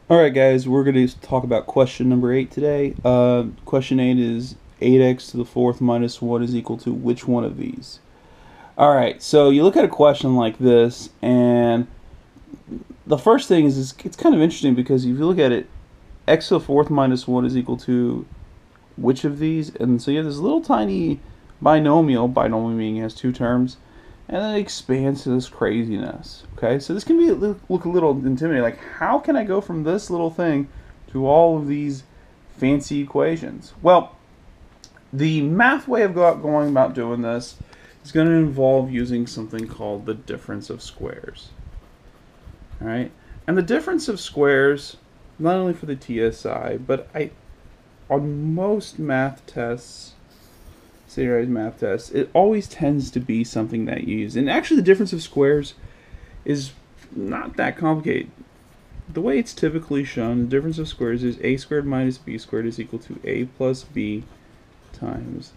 Alright guys, we're going to talk about question number 8 today. Question 8 is 8x to the fourth minus 1 is equal to which one of these? Alright, so you look at a question like this, and the first thing is it's kind of interesting because if you look at it, x to the fourth minus 1 is equal to which of these? And so you have this little tiny binomial meaning it has two terms, and then it expands to this craziness. Okay, so this can be look a little intimidating. Like, how can I go from this little thing to all of these fancy equations? Well, the math way of going about doing this is going to involve using something called the difference of squares. All right, and the difference of squares, not only for the TSI, but on most math tests, standardized math tests, it always tends to be something that you use. And actually, the difference of squares is not that complicated. The way it's typically shown, the difference of squares is a squared minus b squared is equal to a plus b times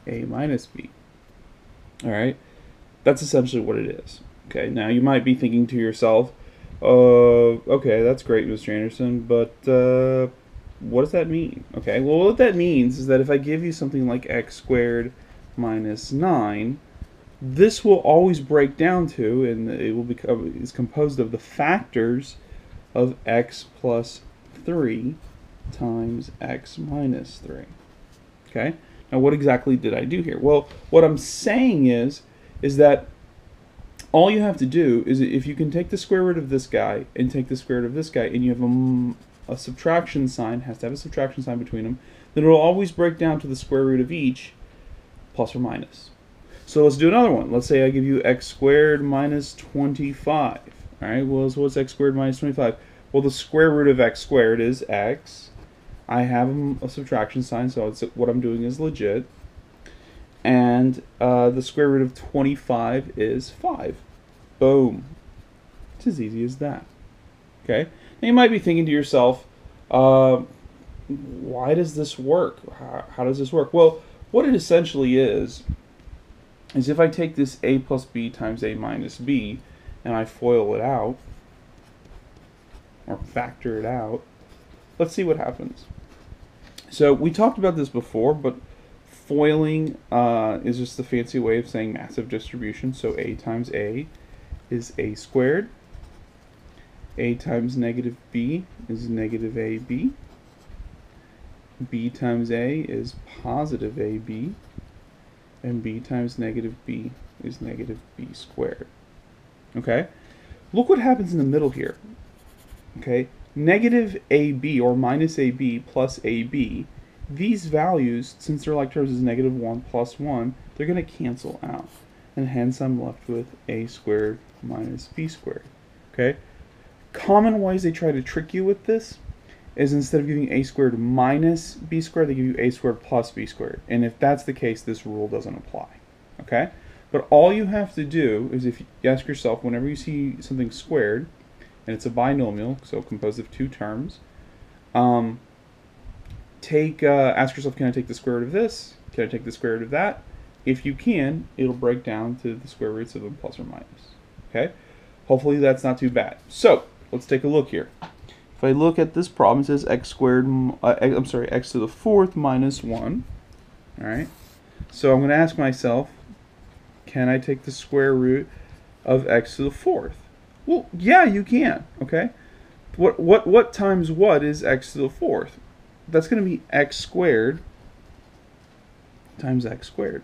a minus b. Alright? That's essentially what it is. Okay, now you might be thinking to yourself, okay, that's great, Mr. Anderson, but what does that mean? Okay, well, what that means is that if I give you something like x squared minus 9, this will always break down to, and it will become, is composed of the factors of x plus 3 times x minus 3. Okay, now what exactly did I do here? Well, what I'm saying is that all you have to do is, if you can take the square root of this guy and take the square root of this guy, and you have a subtraction sign, has to have a subtraction sign between them, then it will always break down to the square root of each, plus or minus. So let's do another one. Let's say I give you x squared minus 25. Alright, well, so what's x squared minus 25? Well, the square root of x squared is x. I have a subtraction sign, so what I'm doing is legit. And the square root of 25 is 5. Boom. It's as easy as that. Okay? Now you might be thinking to yourself, why does this work? How does this work? Well, what it essentially is if I take this a plus b times a minus b and I FOIL it out, or factor it out, let's see what happens. So we talked about this before, but foiling is just the fancy way of saying massive distribution. So a times a is a squared. A times negative b is negative ab. B times a is positive ab. And b times negative b is negative b squared. Okay? Look what happens in the middle here. Okay? Negative ab, or minus ab plus ab, these values, since they're like terms as negative 1 plus 1, they're going to cancel out. And hence I'm left with a squared minus b squared. Okay? Common ways they try to trick you with this is, instead of giving a squared minus b squared, they give you a squared plus b squared. And if that's the case, this rule doesn't apply. Okay? But all you have to do is, if you ask yourself, whenever you see something squared, and it's a binomial, so composed of two terms, ask yourself, can I take the square root of this? Can I take the square root of that? If you can, it'll break down to the square roots of them plus or minus. Okay? Hopefully that's not too bad. So, let's take a look here. If I look at this problem, it says x squared, x to the fourth minus 1. Alright? So I'm going to ask myself, can I take the square root of x to the fourth? Well, yeah, you can. Okay? What times what is x to the fourth? That's going to be x squared times x squared.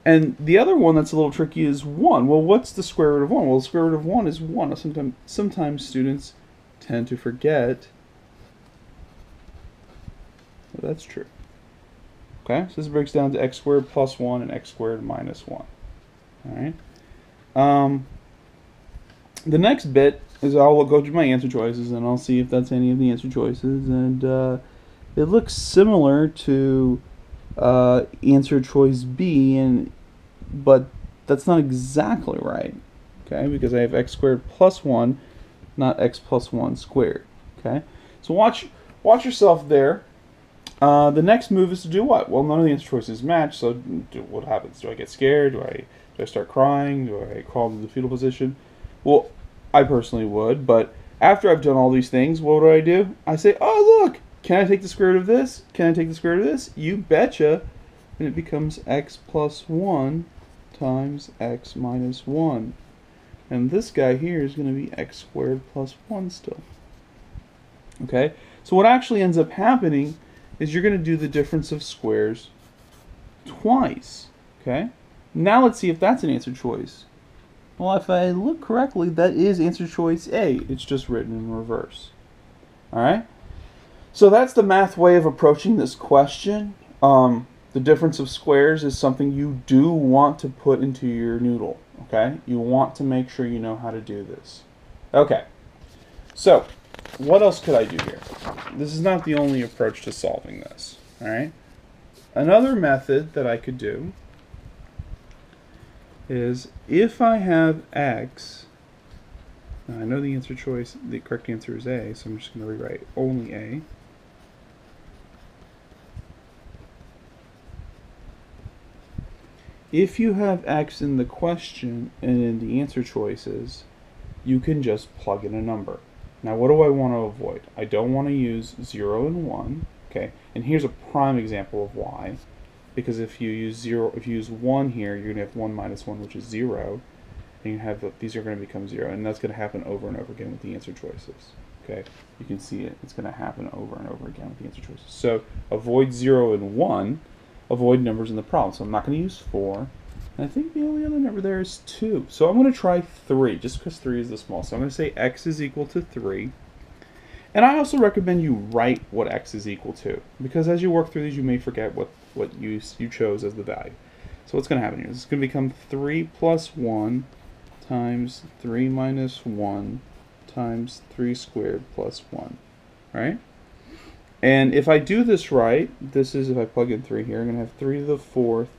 And the other one that's a little tricky is 1. Well, what's the square root of 1? Well, the square root of 1 is 1. Sometimes students tend to forget that that's true. Okay, so this breaks down to x squared plus 1 and x squared minus 1. Alright. The next bit is I'll go through my answer choices and I'll see if that's any of the answer choices. And it looks similar to answer choice B, but that's not exactly right. Okay, because I have x squared plus 1, not x plus 1 squared. Okay, so watch yourself there. The next move is to do what? Well, none of the answer choices match, so what happens? Do I get scared? Do I start crying? Do I crawl into the fetal position? Well, I personally would, but After I've done all these things, what do? I say, oh, look, can I take the square root of this? Can I take the square root of this? You betcha. And it becomes x plus 1 times x minus 1. And this guy here is going to be x squared plus 1 still. Okay? So what actually ends up happening is you're going to do the difference of squares twice. Okay? Now let's see if that's an answer choice. Well, if I look correctly, that is answer choice A. It's just written in reverse. Alright? So that's the math way of approaching this question. The difference of squares is something you do want to put into your noodle. Okay? You want to make sure you know how to do this. Okay. So, what else could I do here? This is not the only approach to solving this. Alright? Another method that I could do is if I have x, now I know the answer choice, the correct answer is A, so I'm just going to rewrite only A. If you have x in the question and in the answer choices, you can just plug in a number. Now what do I want to avoid? I don't want to use 0 and 1, okay? And here's a prime example of why. Because if you use 1 here, you're going to have 1 minus 1, which is 0. And you have these are going to become 0, and that's going to happen over and over again with the answer choices. Okay, you can see it. It's going to happen over and over again with the answer choices. So avoid 0 and 1. Avoid numbers in the problem. So I'm not going to use 4. And I think the only other number there is 2. So I'm going to try 3, just because 3 is the small. So I'm going to say x is equal to 3. And I also recommend you write what x is equal to, because as you work through these, you may forget what you chose as the value. So what's going to happen here? It's going to become 3 plus 1 times 3 minus 1 times 3 squared plus 1. Right? And if I do this right, this is if I plug in 3 here, I'm going to have 3 to the 4th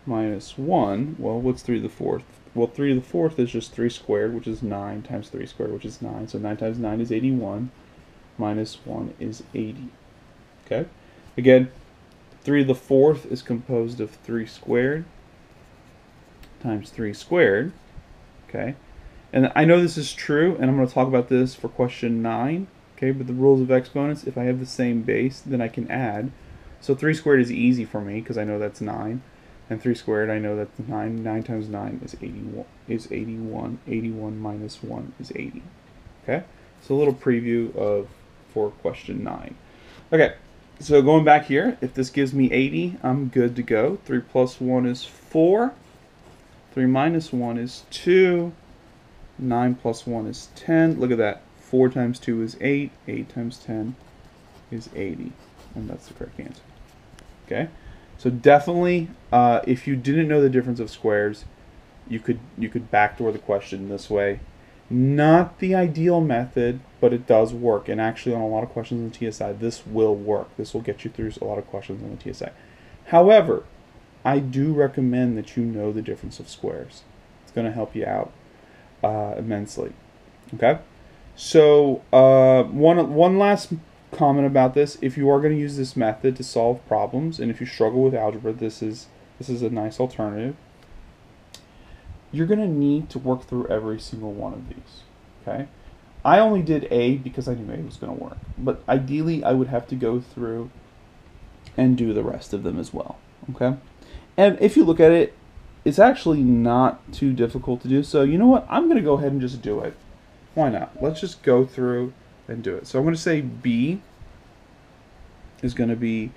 minus 1. Well, what's 3 to the 4th? Well, 3 to the 4th is just 3 squared, which is 9, times 3 squared, which is 9. So 9 times 9 is 81, minus 1 is 80. Okay? Again, 3 to the 4th is composed of 3 squared times 3 squared. Okay? And I know this is true, and I'm going to talk about this for question 9. Okay, but the rules of exponents, if I have the same base, then I can add. So 3 squared is easy for me, because I know that's 9. And 3 squared, I know that's 9. 9 times 9 is 81. 81 minus 1 is 80. Okay? So a little preview for question 9. Okay, so going back here, if this gives me 80, I'm good to go. 3 plus 1 is 4. 3 minus 1 is 2. 9 plus 1 is 10. Look at that. 4 times 2 is 8. 8 times 10 is 80. And that's the correct answer. Okay? So definitely, if you didn't know the difference of squares, you could backdoor the question this way. Not the ideal method, but it does work. And actually, on a lot of questions on the TSI, this will work. This will get you through a lot of questions on the TSI. However, I do recommend that you know the difference of squares. It's going to help you out immensely. Okay? So one last comment about this: if you are going to use this method to solve problems, and if you struggle with algebra, this is a nice alternative. You're going to need to work through every single one of these. Okay, I only did A because I knew A was going to work, but ideally I would have to go through and do the rest of them as well. Okay, and if you look at it, it's actually not too difficult to do. So you know what? I'm going to go ahead and just do it. Why not? Let's just go through and do it. So I'm going to say B is going to be,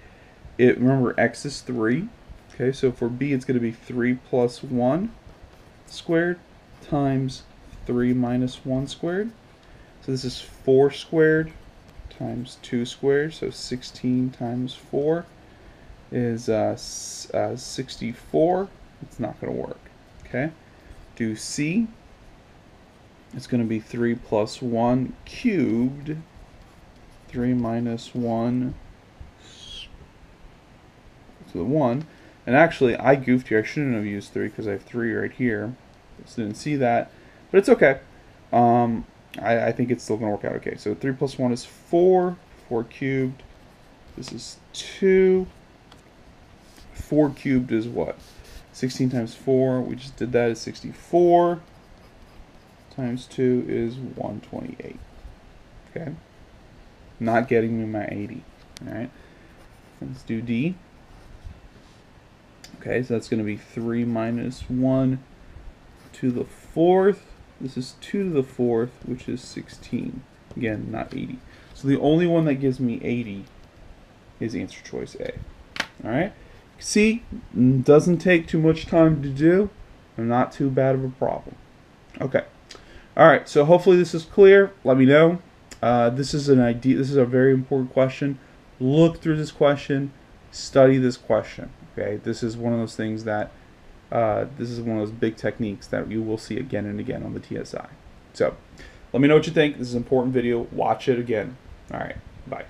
remember x is 3. Okay, so for B it's going to be 3 plus 1 squared times 3 minus 1 squared. So this is 4 squared times 2 squared. So 16 times 4 is 64. It's not going to work. Okay, do C. It's going to be 3 plus 1 cubed, 3 minus 1 to the 1. And actually, I goofed here. I shouldn't have used 3 because I have 3 right here. Just didn't see that. But it's okay. I think it's still going to work out okay. So 3 plus 1 is 4. 4 cubed. This is 2. 4 cubed is what? 16 times 4. We just did that is 64. Times 2 is 128. Okay, not getting me my 80. All right, let's do D. Okay, so that's going to be 3 minus 1 to the 4th. This is 2 to the 4th, which is 16. Again, not 80. So the only one that gives me 80 is answer choice A. Alright? See, doesn't take too much time to do, and not too bad of a problem. Okay. Alright, so hopefully this is clear. Let me know. This is an idea. This is a very important question. Look through this question. Study this question. Okay, this is one of those things that this is one of those big techniques that you will see again and again on the TSI. So let me know what you think. This is an important video. Watch it again. All right, bye.